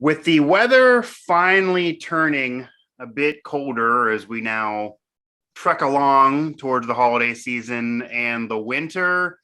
With the weather finally turning a bit colder as we now trek along towards the holiday season and the winter,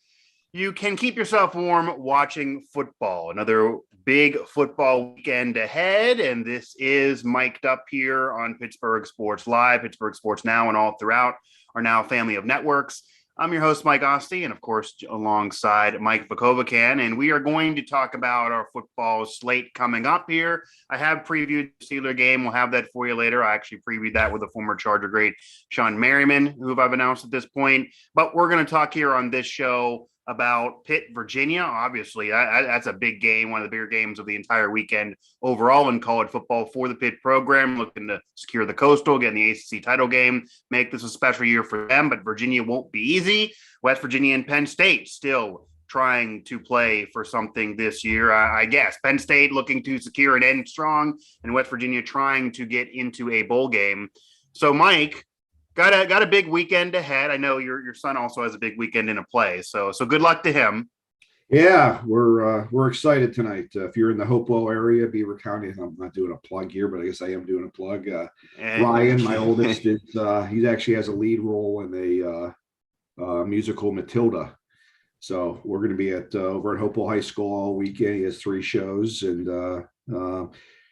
you can keep yourself warm watching football. Another big football weekend ahead, and this is mic'd up here on Pittsburgh Sports Live, Pittsburgh Sports Now, and all throughout our now family of networks. I'm your host, Mike Asti, and of course, alongside Mike Vukovcan, and we are going to talk about our football slate coming up here. I have previewed the Steeler game. We'll have that for you later. I actually previewed that with a former Charger great, Sean Merriman, who I've announced at this point. But we're going to talk here on this show about Pitt-Virginia. Obviously, that's a big game, one of the bigger games of the entire weekend overall in college football for the Pitt program, looking to secure the Coastal, get in the ACC title game, make this a special year for them. But Virginia won't be easy. West Virginia and Penn State still trying to play for something this year, I guess. Penn State looking to secure an end strong, and West Virginia trying to get into a bowl game. So, Mike, Got a big weekend ahead. I know your son also has a big weekend in a play. So good luck to him. Yeah, we're excited tonight. If you're in the Hopewell area, Beaver County, I'm not doing a plug here, but I guess I am doing a plug. Ryan, my oldest, is he actually has a lead role in a musical Matilda. So we're going to be over at Hopewell High School all weekend. He has 3 shows, and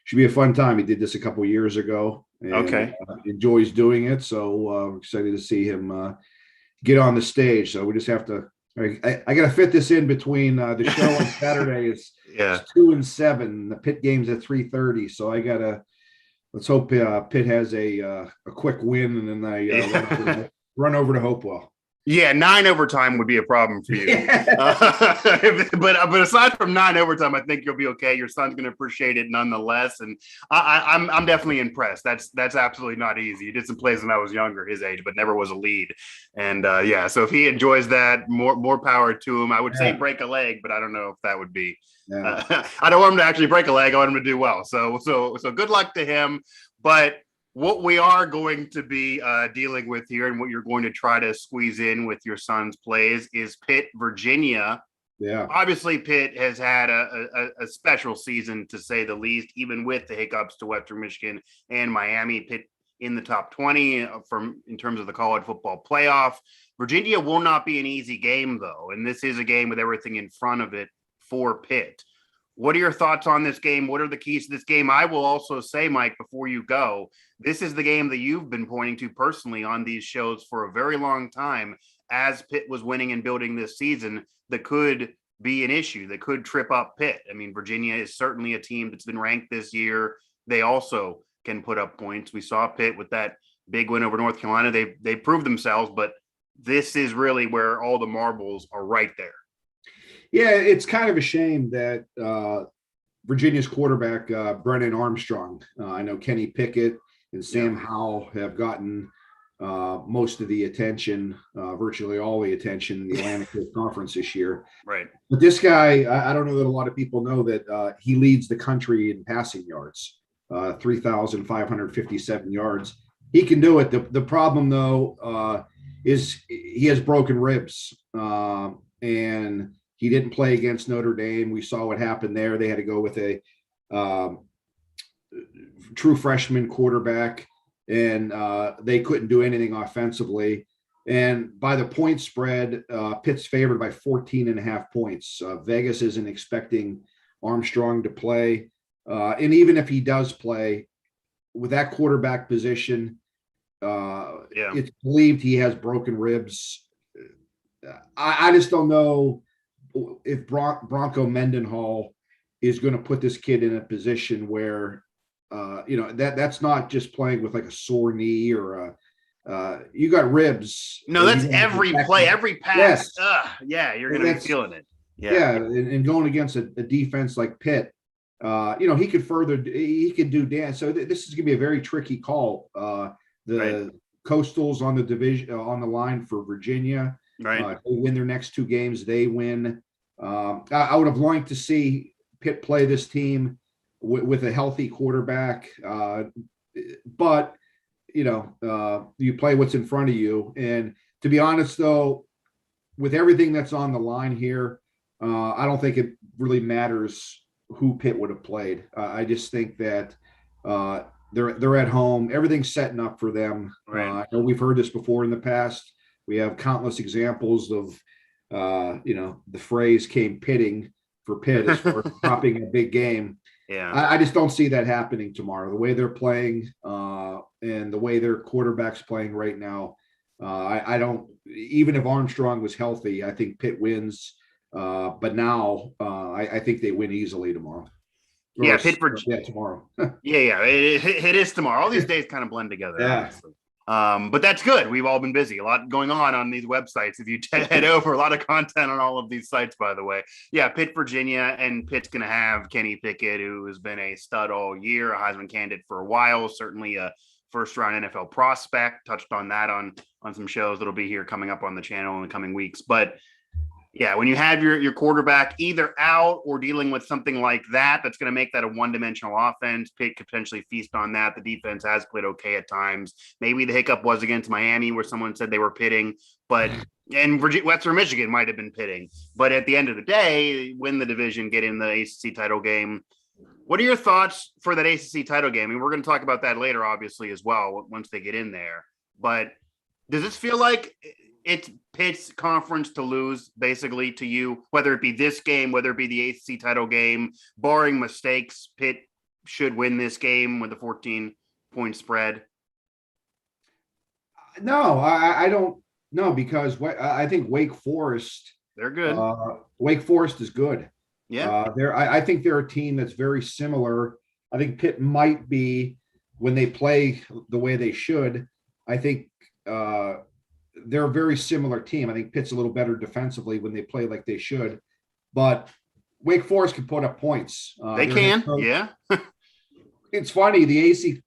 should be a fun time. He did this a couple years ago. And, okay. Enjoys doing it. So we're excited to see him get on the stage. So we just have to, I got to fit this in between the show on Saturday is 2 and 7. The Pitt game's at 3:30. So let's hope Pitt has a quick win, and then I run over to Hopewell. Yeah, 9 overtime would be a problem for you. But aside from 9 overtime, I think you'll be okay. Your son's going to appreciate it nonetheless, and I'm definitely impressed. That's absolutely not easy. He did some plays when I was younger, his age, but never was a lead. And so if he enjoys that, more power to him. I would say break a leg, but I don't know if that would be. Yeah. I don't want him to actually break a leg. I want him to do well. So good luck to him. But what we are going to be dealing with here, and what you're going to try to squeeze in with your son's plays, is Pitt-Virginia. Yeah. Obviously, Pitt has had a special season, to say the least, even with the hiccups to Western Michigan and Miami. Pitt in the top 20 in terms of the college football playoff. Virginia will not be an easy game, though, and this is a game with everything in front of it for Pitt. What are your thoughts on this game? What are the keys to this game? I will also say, Mike, before you go, this is the game that you've been pointing to personally on these shows for a very long time, as Pitt was winning and building this season, that could be an issue, that could trip up Pitt. I mean, Virginia is certainly a team that's been ranked this year. They also can put up points. We saw Pitt with that big win over North Carolina. They proved themselves, but this is really where all the marbles are right there. Yeah, it's kind of a shame that Virginia's quarterback, Brennan Armstrong, I know Kenny Pickett and Sam Howell have gotten most of the attention, virtually all the attention in the Atlantic Conference this year. Right. But this guy, I don't know that a lot of people know that he leads the country in passing yards, 3,557 yards. He can do it. The problem, though, is he has broken ribs, and he didn't play against Notre Dame. We saw what happened there. They had to go with a true freshman quarterback, and they couldn't do anything offensively. And by the point spread, Pitt's favored by 14.5 points. Vegas isn't expecting Armstrong to play. And even if he does play, with that quarterback position, it's believed he has broken ribs. I just don't know if Bronco Mendenhall is going to put this kid in a position where, that's not just playing with like a sore knee or you got ribs. No, that's every play, every pass. Yes. You're going to be feeling it. Yeah. And going against a defense like Pitt, he could do dance. So this is going to be a very tricky call. The Coastal's on the division, on the line for Virginia. Right. They win their next 2 games, they win. I would have liked to see Pitt play this team with a healthy quarterback. But, you play what's in front of you. And to be honest, though, with everything that's on the line here, I don't think it really matters who Pitt would have played. I just think that they're at home. Everything's setting up for them. Right. I know we've heard this before in the past. We have countless examples of, the phrase came pitting for Pitt as far as dropping a big game. Yeah. I just don't see that happening tomorrow. The way they're playing and the way their quarterback's playing right now, I don't. Even if Armstrong was healthy, I think Pitt wins. But now I think they win easily tomorrow. Yeah, Pitt-Virginia. Yeah, tomorrow. Yeah. It is tomorrow. All these days kind of blend together. Yeah. Honestly. But that's good. We've all been busy. A lot going on these websites. If you head over, a lot of content on all of these sites, by the way. Yeah, Pitt-Virginia, and Pitt's going to have Kenny Pickett, who has been a stud all year, a Heisman candidate for a while, certainly a first-round NFL prospect. Touched on that on some shows that'll be here coming up on the channel in the coming weeks. But yeah, when you have your quarterback either out or dealing with something like that, that's going to make that a one-dimensional offense. Pitt could potentially feast on that. The defense has played okay at times. Maybe the hiccup was against Miami, where someone said they were pitting, and Western Michigan might have been pitting. But at the end of the day, win the division, get in the ACC title game. What are your thoughts for that ACC title game? I mean, we're going to talk about that later, obviously, as well, once they get in there. But does this feel like it's Pitt's conference to lose, basically, to you, whether it be this game, whether it be the ACC title game, barring mistakes? Pitt should win this game with a 14-point spread. No, I don't know, because I think Wake Forest. They're good. Wake Forest is good. Yeah. I think they're a team that's very similar. I think Pitt might be, when they play the way they should, I think they're a very similar team. I think Pitt's a little better defensively when they play like they should, but Wake Forest can put up points. They can, yeah. It's funny, the ACC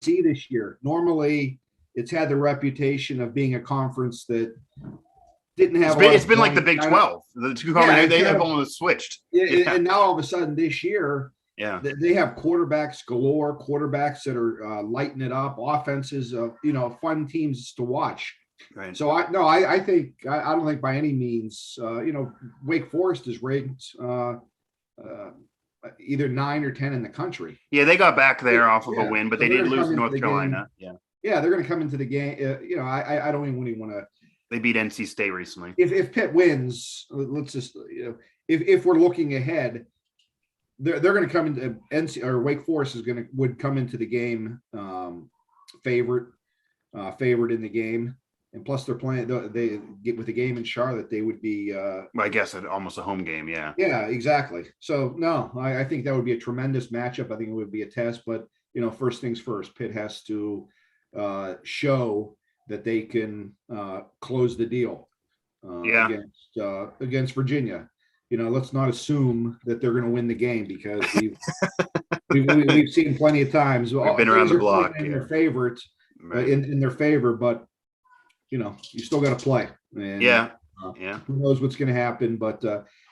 this year, normally it's had the reputation of being a conference that didn't have. It's been like the Big 12. The two they have almost switched. Yeah. And now all of a sudden this year, yeah, they have quarterbacks galore, quarterbacks that are lighting it up, offenses, fun teams to watch. Right. So I don't think by any means, Wake Forest is ranked either 9 or 10 in the country. Yeah, they got back there off of a win, but they did lose to North Carolina. Yeah, they're going to come into the game. I don't even want to. They beat NC State recently. If Pitt wins, let's just if we're looking ahead. They're going to come into NC, or Wake Forest would come into the game favored in the game, and plus they're playing. They get with the game in Charlotte, they would be. I guess almost a home game, yeah. Yeah, exactly. So no, I think that would be a tremendous matchup. I think it would be a test, but first things first. Pitt has to show that they can close the deal against Virginia. Let's not assume that they're going to win the game, because we've seen plenty of times. We've been around the block in their favorite, in their favor, but you still got to play. And, who knows what's going to happen? But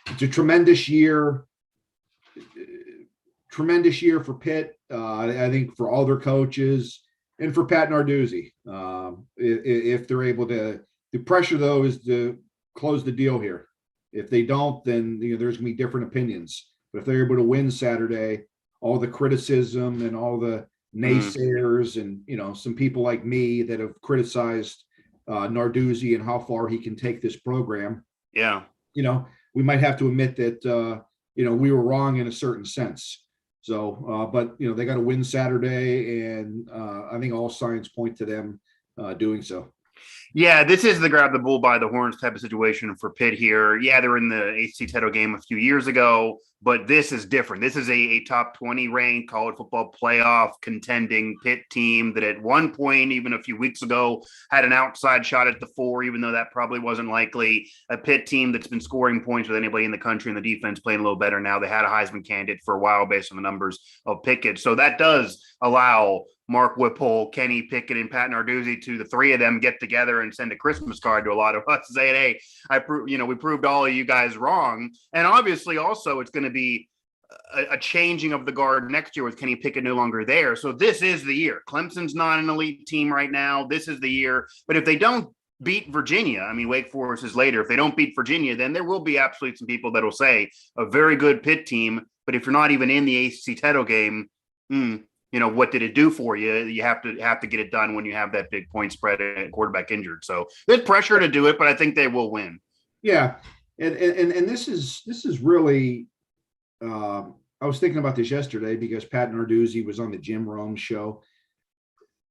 it's a tremendous year for Pitt. I think for all their coaches and for Pat Narduzzi, if they're able to. The pressure, though, is to close the deal here. If they don't, then there's going to be different opinions. But if they're able to win Saturday, all the criticism and all the naysayers and some people like me that have criticized Narduzzi and how far he can take this program, we might have to admit that we were wrong in a certain sense. So, but they got to win Saturday, and I think all signs point to them doing so. Yeah, this is the grab the bull by the horns type of situation for Pitt here. Yeah, they were in the ACC title game a few years ago, but this is different. This is a top 20 ranked college football playoff contending Pitt team that at one point, even a few weeks ago, had an outside shot at the 4, even though that probably wasn't likely. A Pitt team that's been scoring points with anybody in the country, and the defense playing a little better now. They had a Heisman candidate for a while based on the numbers of Pickett. So that does allow Mark Whipple, Kenny Pickett, and Pat Narduzzi, to the three of them get together and send a Christmas card to a lot of us saying, hey, we proved all of you guys wrong. And obviously also it's going to be a changing of the guard next year with Kenny Pickett no longer there. So this is the year. Clemson's not an elite team right now. This is the year. But if they don't beat Virginia, I mean, Wake Forest is later. If they don't beat Virginia, then there will be absolutely some people that will say a very good Pitt team. But if you're not even in the ACC title game, what did it do for you? You have to get it done when you have that big point spread and quarterback injured. So there's pressure to do it, but I think they will win. Yeah, and this is really. I was thinking about this yesterday because Pat Narduzzi was on the Jim Rome show.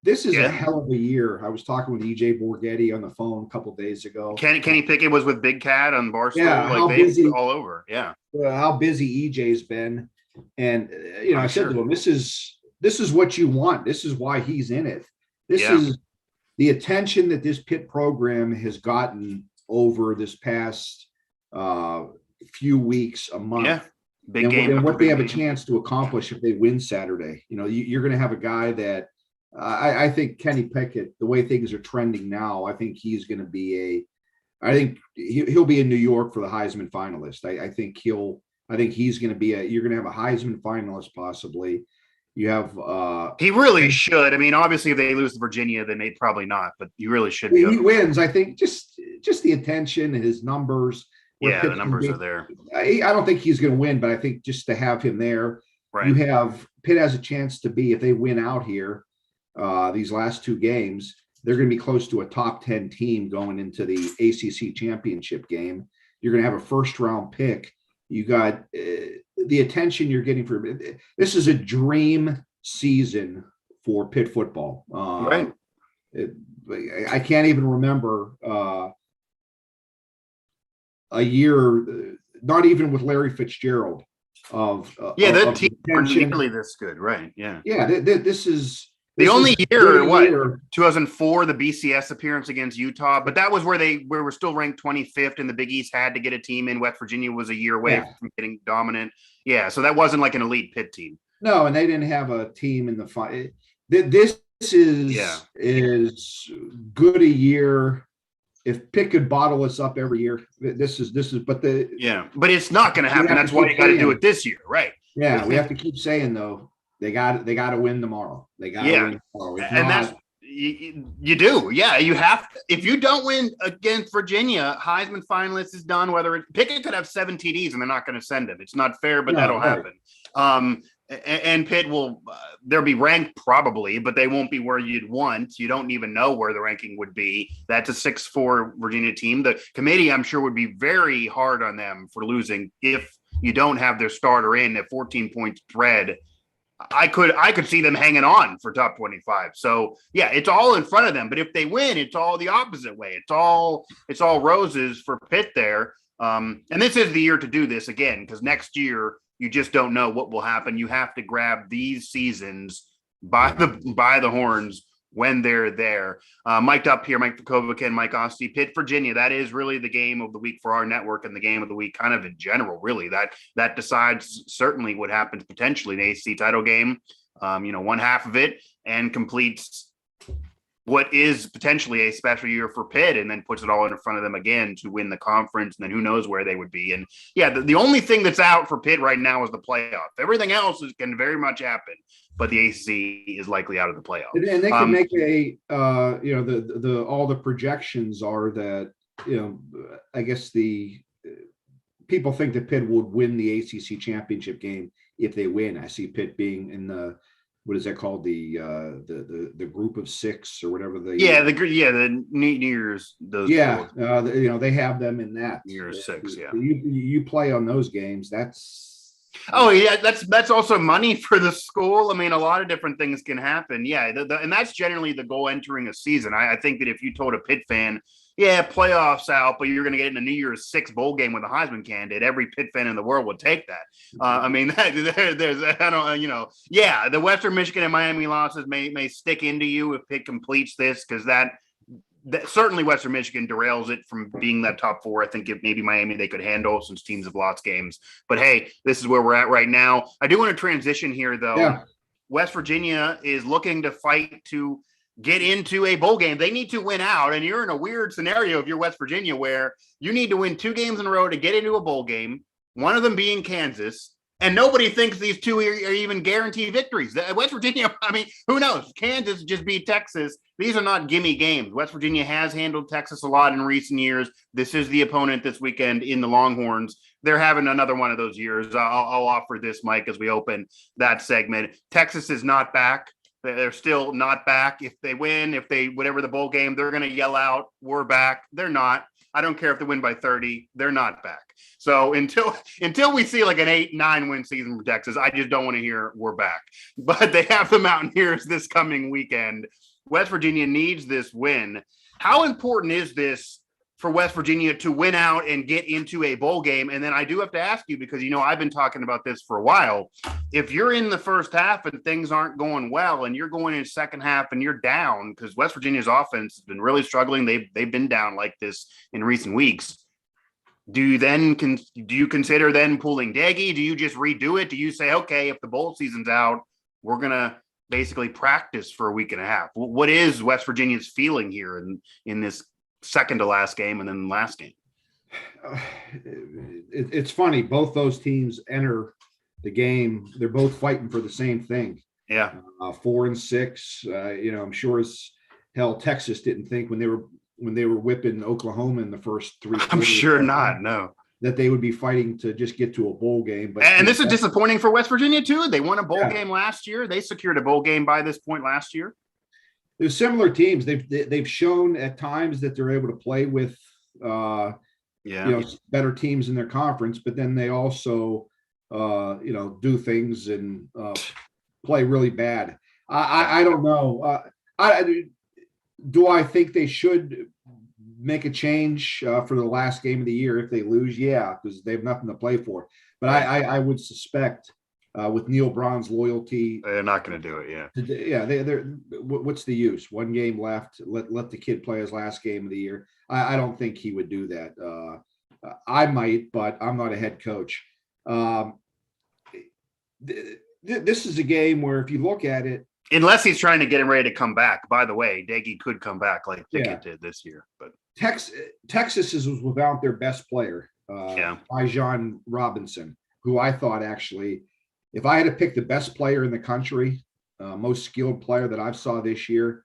This is a hell of a year. I was talking with EJ Borghetti on the phone a couple of days ago. Kenny Pickett was with Big Cat on Barstool. Yeah, like they busy, all over. Yeah, how busy EJ's been, and I said to him, "This is what you want. This is why he's in it. This is the attention that this Pitt program has gotten over this past few weeks, a month. Yeah, big game. And what they have a chance to accomplish if they win Saturday. You're going to have a guy that." I think Kenny Pickett, the way things are trending now, I think he's going to be he'll be in New York for the Heisman finalist. I think he's going to be you're going to have a Heisman finalist possibly. You have he really should. I mean, obviously if they lose to Virginia, then they probably not, but you really should be. He wins. I think just the attention, his numbers. Yeah, the numbers are there. I don't think he's going to win, but I think just to have him there, right. You have Pitt has a chance to be, if they win out here, these last two games, they're going to be close to a top 10 team going into the ACC Championship Game. You're going to have a first-round pick. You got the attention you're getting for this is a dream season for Pitt football. Right. I can't even remember a year, not even with Larry Fitzgerald. The team weren't nearly this good, right? Yeah. Yeah, this is. The only year, 2004, the BCS appearance against Utah, but that was where we're still ranked 25th, and the Big East had to get a team in. West Virginia was a year away from getting dominant. Yeah, so that wasn't like an elite Pitt team. No, and they didn't have a team in the fight. This is good a year. If Pitt could bottle us up every year, this is. But it's not going to happen. That's why you got to do it this year, right? Yeah, we have to keep saying though. They got to win tomorrow. They got to win tomorrow. That's you do. Yeah, you have to. If you don't win against Virginia, Heisman finalist is done. Whether Pickett could have 7 TDs and they're not going to send him. It's not fair, but that'll happen. And Pitt will they'll be ranked probably, but they won't be where you'd want. You don't even know where the ranking would be. That's a 6-4 Virginia team. The committee, I'm sure, would be very hard on them for losing if you don't have their starter in at 14-point spread. I could see them hanging on for top 25. So yeah, it's all in front of them. But if they win, it's all the opposite way. It's all roses for Pitt there. And this is the year to do this again, because next year you just don't know what will happen. You have to grab these seasons by the horns when they're there. Mic'd up here, Mike Vukovcan, Mike Asti, Pitt-Virginia. That is really the game of the week for our network and the game of the week kind of in general, really. That decides certainly what happens potentially in the ACC title game, one half of it, and completes what is potentially a special year for Pitt, and then puts it all in front of them again to win the conference, and then who knows where they would be. And yeah, the only thing that's out for Pitt right now is the playoff. Everything else can very much happen, but the ACC is likely out of the playoff. And they can make all the projections are that, I guess the people think that Pitt would win the ACC championship game if they win. I see Pitt being in the, what is that called? The group of 6 or whatever the New Year's. They have them in that. New Year's 6. Yeah. You play on those games. That's also money for the school. I mean, a lot of different things can happen. Yeah, and that's generally the goal entering a season. I think that if you told a Pitt fan, playoffs out, but you're going to get in a New Year's 6 bowl game with a Heisman candidate, every Pitt fan in the world would take that. The Western Michigan and Miami losses may stick into you if Pitt completes this, because that certainly Western Michigan derails it from being that top 4. I think if maybe Miami they could handle, since teams have lost games. But hey, this is where we're at right now. I do want to transition here, though. Yeah. West Virginia is looking to fight to get into a bowl game. They need to win out, and you're in a weird scenario if you're West Virginia, where you need to win 2 games in a row to get into a bowl game, one of them being Kansas. And nobody thinks these two are even guaranteed victories. West Virginia, I mean, who knows? Kansas just beat Texas. These are not gimme games. West Virginia has handled Texas a lot in recent years. This is the opponent this weekend in the Longhorns. They're having another one of those years. I'll offer this, Mike, as we open that segment. Texas is not back. They're still not back. If they win, whatever the bowl game, they're going to yell out, "We're back." They're not. I don't care if they win by 30. They're not back. So until we see like an 8-9 win season from Texas, I just don't want to hear "we're back." But they have the Mountaineers this coming weekend. West Virginia needs this win. How important is this for West Virginia to win out and get into a bowl game? And then I do have to ask you, because, I've been talking about this for a while. If you're in the first half and things aren't going well and you're going in second half and you're down, because West Virginia's offense has been really struggling. They've been down like this in recent weeks. Do you consider then pulling Daggy? Do you just redo it? Do you say, okay, if the bowl season's out, we're going to basically practice for a week and a half? What is West Virginia's feeling here in this second to last game and then last game? It's funny. Both those teams enter the game. They're both fighting for the same thing. Yeah. 4-6. I'm sure as hell Texas didn't think when they were whipping Oklahoma in the first 3 quarters. I'm sure not. No. That they would be fighting to just get to a bowl game. And this is disappointing for West Virginia too. They won a bowl game last year. They secured a bowl game by this point last year. There's similar teams. They've shown at times that they're able to play with better teams in their conference, but then they also do things and play really bad. I don't know. Do I think they should make a change for the last game of the year if they lose? Yeah, because they have nothing to play for. But I would suspect with Neil Brown's loyalty, they're not going to do it. Yeah. They're what's the use? One game left. Let the kid play his last game of the year. I don't think he would do that. I might, but I'm not a head coach. This is a game where if you look at it, unless he's trying to get him ready to come back. By the way, Daggy could come back like Pickett did this year. But Texas is without their best player, Bijan Robinson, who I thought actually, if I had to pick the best player in the country, most skilled player that I've saw this year,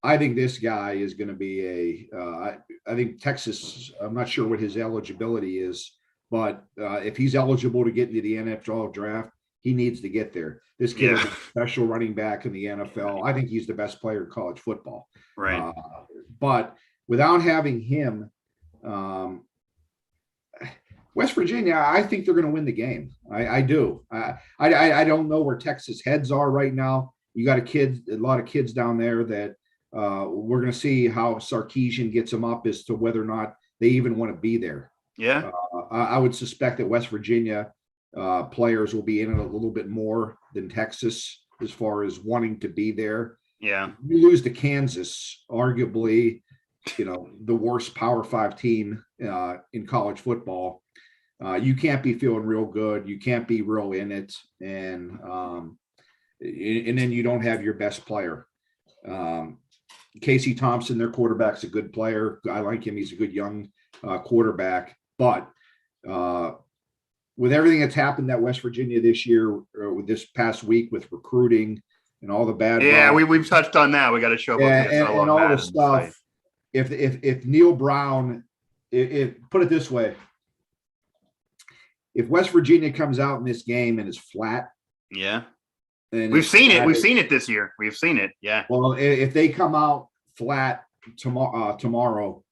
I think this guy is going to be I think Texas, I'm not sure what his eligibility is, but if he's eligible to get into the NFL draft, he needs to get there. This kid is a special running back in the NFL. I think he's the best player in college football. Right. But without having him, West Virginia, I think they're going to win the game. I do. I don't know where Texas heads are right now. You got a lot of kids down there that we're going to see how Sarkisian gets them up as to whether or not they even want to be there. Yeah. I would suspect that West Virginia players will be in it a little bit more than Texas as far as wanting to be there. Yeah. You lose to Kansas, arguably, the worst Power 5 team in college football. You can't be feeling real good. You can't be real in it. And then you don't have your best player. Casey Thompson, their quarterback's a good player. I like him. He's a good young quarterback. But with everything that's happened at West Virginia this year, or with this past week with recruiting and all the bad. Yeah, we've touched on that. We got to show about this and all the stuff. If Neil Brown, put it this way, if West Virginia comes out in this game and is flat, we've seen it. We've seen it this year. We've seen it. Yeah. Well, if they come out flat tomorrow,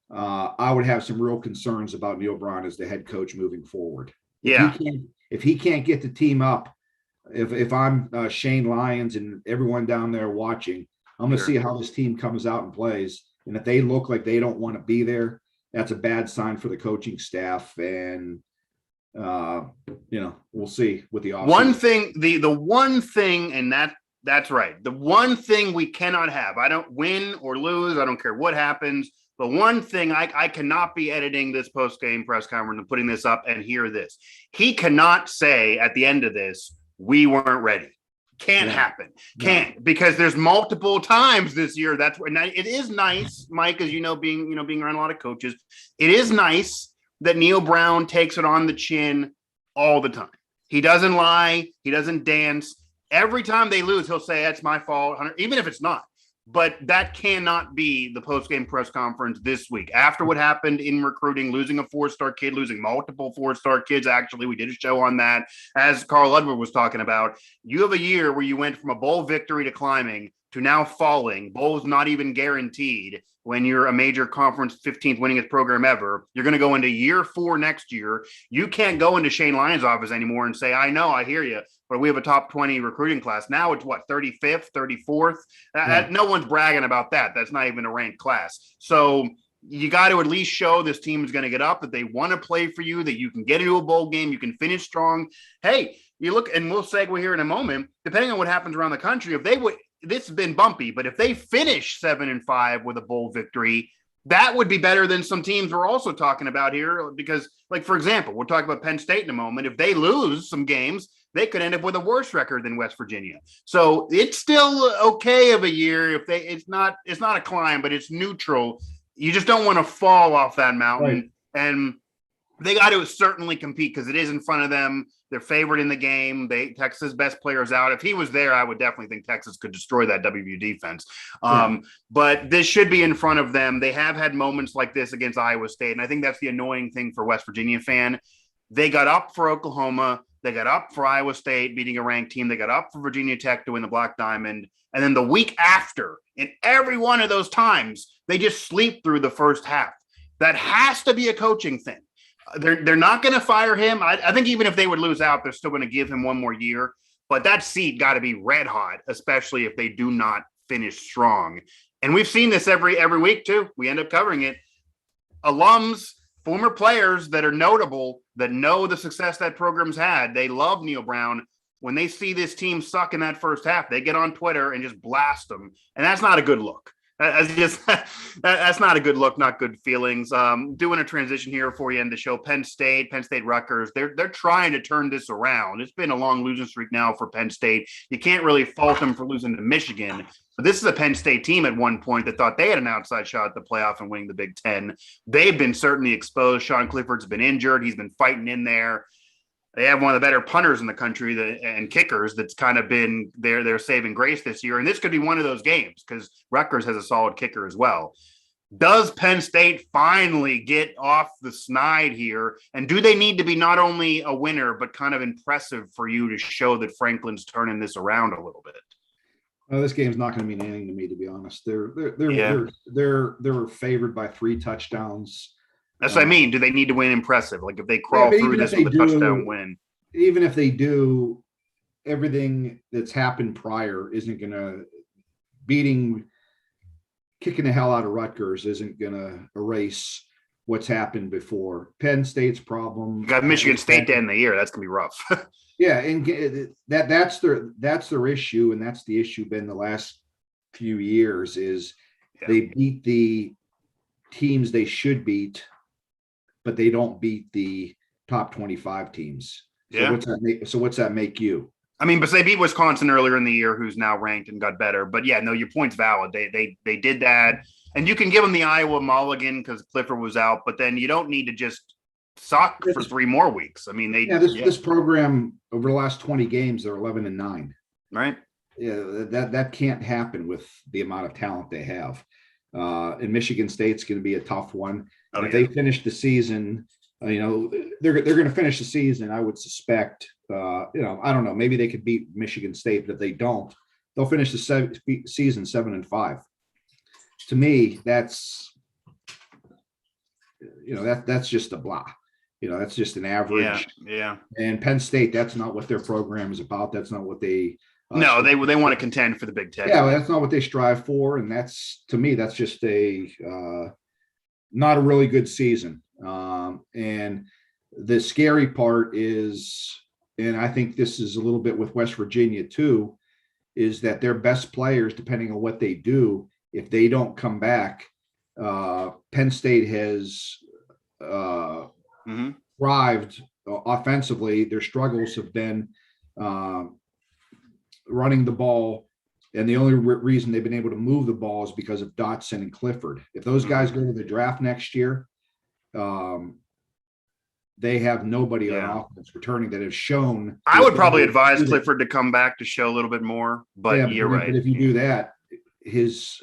I would have some real concerns about Neil Brown as the head coach moving forward. Yeah. If he can't get the team up, if I'm Shane Lyons and everyone down there watching, I'm going to see how this team comes out and plays. And if they look like they don't want to be there, that's a bad sign for the coaching staff. And we'll see with the offseason. One thing, the one thing, and that's right. The one thing we cannot have. I don't win or lose. I don't care what happens. The one thing I cannot be editing this post-game press conference and putting this up and hear this. He cannot say at the end of this, we weren't ready. Can't happen. Can't, because there's multiple times this year. That's where it is nice, Mike, as being around a lot of coaches. It is nice that Neil Brown takes it on the chin all the time. He doesn't lie. He doesn't dance. Every time they lose, he'll say, that's my fault, even if it's not. But that cannot be the post-game press conference this week. After what happened in recruiting, losing a 4-star kid, losing multiple 4-star kids. Actually, we did a show on that, as Carl Ludwig was talking about. You have a year where you went from a bowl victory to climbing to now falling. Bowl's not even guaranteed when you're a major conference 15th winningest program ever. You're going to go into year 4 next year. You can't go into Shane Lyons' office anymore and say, I know, I hear you, but we have a top 20 recruiting class. Now it's what, 35th, 34th? No one's bragging about that. That's not even a ranked class. So you got to at least show this team is going to get up, that they want to play for you, that you can get into a bowl game, you can finish strong. Hey, you look, and we'll segue here in a moment, depending on what happens around the country, if they would, this has been bumpy, but if they finish 7-5 with a bowl victory, that would be better than some teams we're also talking about here. Because, like, for example, we'll talk about Penn State in a moment. If they lose some games, they could end up with a worse record than West Virginia. So it's still okay of a year. If it's not a climb, but it's neutral. You just don't want to fall off that mountain. Right. And they got to certainly compete because it is in front of them. They're favored in the game. Texas' best player's out. If he was there, I would definitely think Texas could destroy that WVU defense. But this should be in front of them. They have had moments like this against Iowa State, and I think that's the annoying thing for West Virginia fan. They got up for Oklahoma. They got up for Iowa State, beating a ranked team. They got up for Virginia Tech to win the Black Diamond. And then the week after, in every one of those times, they just sleep through the first half. That has to be a coaching thing. They're not going to fire him. I think even if they would lose out, they're still going to give him one more year. But that seat got to be red hot, especially if they do not finish strong. And we've seen this every week too. We end up covering it. Alums, former players that are notable, that know the success that program's had, they love Neil Brown. When they see this team suck in that first half, they get on Twitter and just blast them. And that's not a good look. That's not a good look, not good feelings. Doing a transition here for you in the show. Penn State, Rutgers, they're trying to turn this around. It's been a long losing streak now for Penn State. You can't really fault them for losing to Michigan. But this is a Penn State team at one point that thought they had an outside shot at the playoff and winning the Big Ten. They've been certainly exposed. Sean Clifford's been injured. He's been fighting in there. They have one of the better punters in the country and kickers that's kind of been their saving grace this year. And this could be one of those games because Rutgers has a solid kicker as well. Does Penn State finally get off the snide here? And do they need to be not only a winner, but kind of impressive for you to show that Franklin's turning this around a little bit? This game's not going to mean anything to me, to be honest. They're favored by 3 touchdowns. That's what I mean. Do they need to win impressive? Like if they crawl through this with a touchdown win. Even if they do, everything that's happened prior isn't going to kicking the hell out of Rutgers isn't going to erase what's happened before. Penn State's problem. You got Michigan State to end the year. That's going to be rough. Yeah, and that's their issue, and that's the issue been the last few years is they beat the teams they should beat, but they don't beat the top 25 teams. So what's that make you? I mean, but they beat Wisconsin earlier in the year, who's now ranked and got better. But yeah, no, your point's valid. They did that, and you can give them the Iowa mulligan because Clifford was out, but then you don't need to just suck for 3 more weeks. I mean, this program over the last 20 games, they're 11-9. Right. Yeah, that can't happen with the amount of talent they have. And Michigan State's going to be a tough one. If they finish the season, they're going to finish the season. I would suspect, I don't know, maybe they could beat Michigan State, but if they don't, they'll finish the season 7-5. To me, that's just a blah. That's just an average. Yeah. And Penn State, that's not what their program is about. That's not what they. No, they want to contend for the Big Ten. Yeah, that's not what they strive for, and that's to me that's just not a really good season. And the scary part is, and I think this is a little bit with West Virginia too, is that their best players, depending on what they do, if they don't come back, Penn State has thrived offensively. Their struggles have been running the ball, and the only reason they've been able to move the ball is because of Dotson and Clifford. If those guys go to the draft next year, they have nobody Yeah. on offense returning that have shown. I would probably advise Clifford to come back to show a little bit more, but you're right. But if you do that, his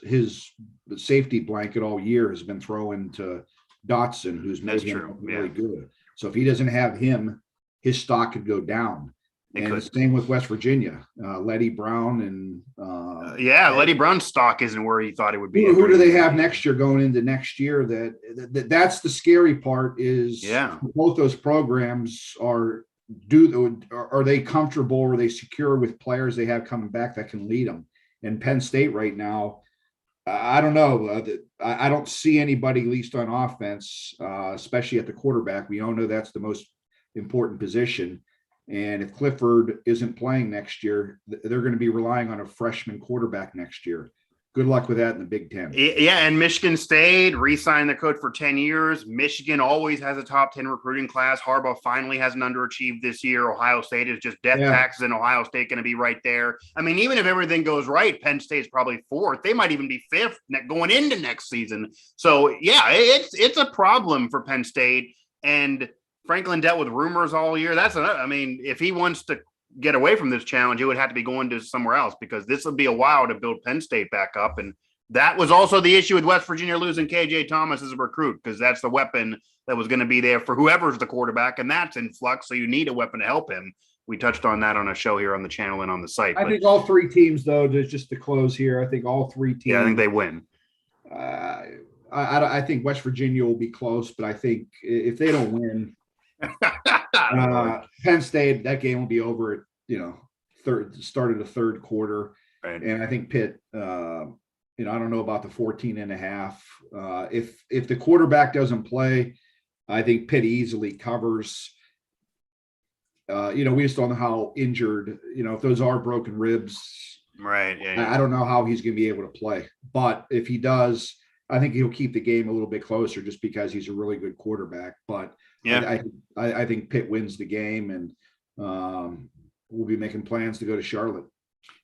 safety blanket all year has been thrown to Dotson, who's made him really good. So if he doesn't have him, his stock could go down. And the same with West Virginia, Letty Brown and Letty Brown's stock isn't where he thought it would be. Who do they have next year going into next year? That's the scary part is both those programs are they comfortable, or are they secure with players they have coming back that can lead them? And Penn State right now, I don't know. I don't see anybody, at least on offense, especially at the quarterback. We all know that's the most important position. And if Clifford isn't playing next year, they're going to be relying on a freshman quarterback next year. Good luck with that in the Big Ten. Yeah, and Michigan State re-signed the coach for 10 years. Michigan always has a top 10 recruiting class. Harbaugh finally hasn't underachieved this year. Ohio State is just death taxes, and Ohio State going to be right there. I mean, even if everything goes right, Penn State's probably fourth. They might even be fifth going into next season. So, yeah, it's a problem for Penn State. And Franklin dealt with rumors all year. If he wants to get away from this challenge, it would have to be going to somewhere else, because this would be a while to build Penn State back up. And that was also the issue with West Virginia losing KJ Thomas as a recruit, because that's the weapon that was going to be there for whoever's the quarterback, and that's in flux. So you need a weapon to help him. We touched on that on a show here on the channel and on the site. I think all three teams, though, just to close here, I think all three teams. Yeah, I think they win. I think West Virginia will be close, but I think if they don't win, Penn State, that game will be over at start of the third quarter. Right. And I think Pitt, I don't know about the 14.5. If the quarterback doesn't play, I think Pitt easily covers. We just don't know how injured, if those are broken ribs. Right. Yeah. I don't know how he's going to be able to play. But if he does, I think he'll keep the game a little bit closer, just because he's a really good quarterback. But I think Pitt wins the game, and we'll be making plans to go to Charlotte.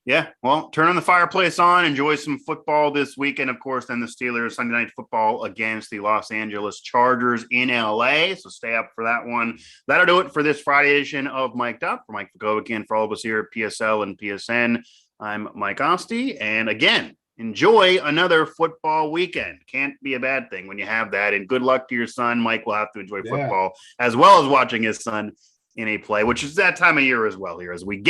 Yeah, well, turn on the fireplace on, enjoy some football this weekend. Of course, then the Steelers Sunday Night Football against the Los Angeles Chargers in LA. So stay up for that one. That'll do it for this Friday edition of Mic'd Up. For Mike Vukovcan, for all of us here at PSL and PSN, I'm Mike Asti. And again, enjoy another football weekend. Can't be a bad thing when you have that. And good luck to your son. Mike will have to enjoy football as well as watching his son in a play, which is that time of year as well here as we get